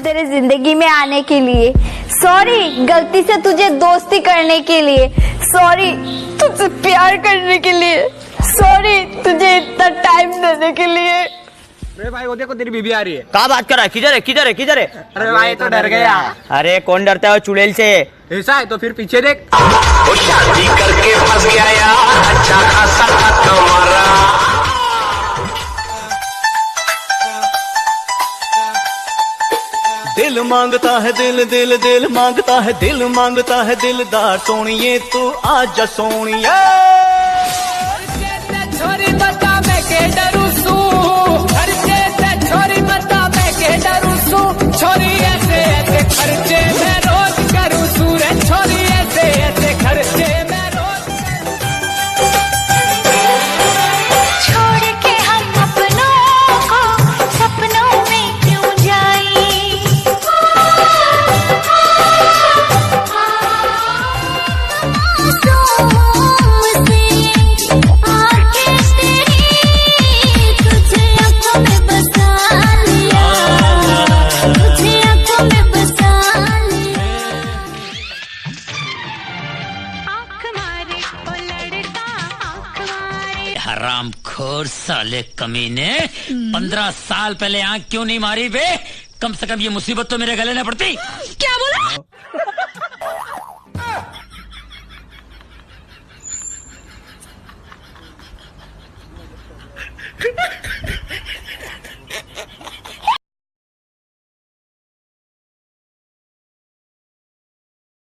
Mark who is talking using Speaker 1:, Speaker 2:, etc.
Speaker 1: तेरे जिंदगी में आने के लिए, सॉरी गलती से तुझे दोस्ती करने के लिए, सॉरी तुझसे प्यार करने के लिए, सॉरी तुझे इतना टाइम देने के लिए।
Speaker 2: अरे भाई वो देखो तेरी बीबी आ रही है।
Speaker 3: क्या बात कर रहा है? किधर है किधर है किधर है?
Speaker 2: अरे भाई तो डर गया।
Speaker 3: अरे कौन डरता है चुड़ैल से?
Speaker 2: ऐसा है तो फिर पीछे देख।
Speaker 4: वो शादी करके फंस गया यार, अच्छा खासा कमारा।
Speaker 5: दिल मांगता है दिल दिल दिल मांगता है दिल मांगता है दिलदार सोनिए तू आजा सोनिया।
Speaker 6: छोरी बता मैं के डरू सू, खर्चे से छोरी बता मैं के डरू सू, छोरी ऐसे ऐसे खर्चे मैं रोज करूँ सू रे, छोरी ऐसे ऐसे खर्चे मैं रोज
Speaker 7: छोड़ के हम अपनों को सपनों में क्यों जाएं,
Speaker 8: हरामखोर साले कमीने, 15 साल पहले आंख क्यों नहीं मारी बे? कम से कम ये मुसीबत तो मेरे गले न पड़ती।
Speaker 7: क्या बोला?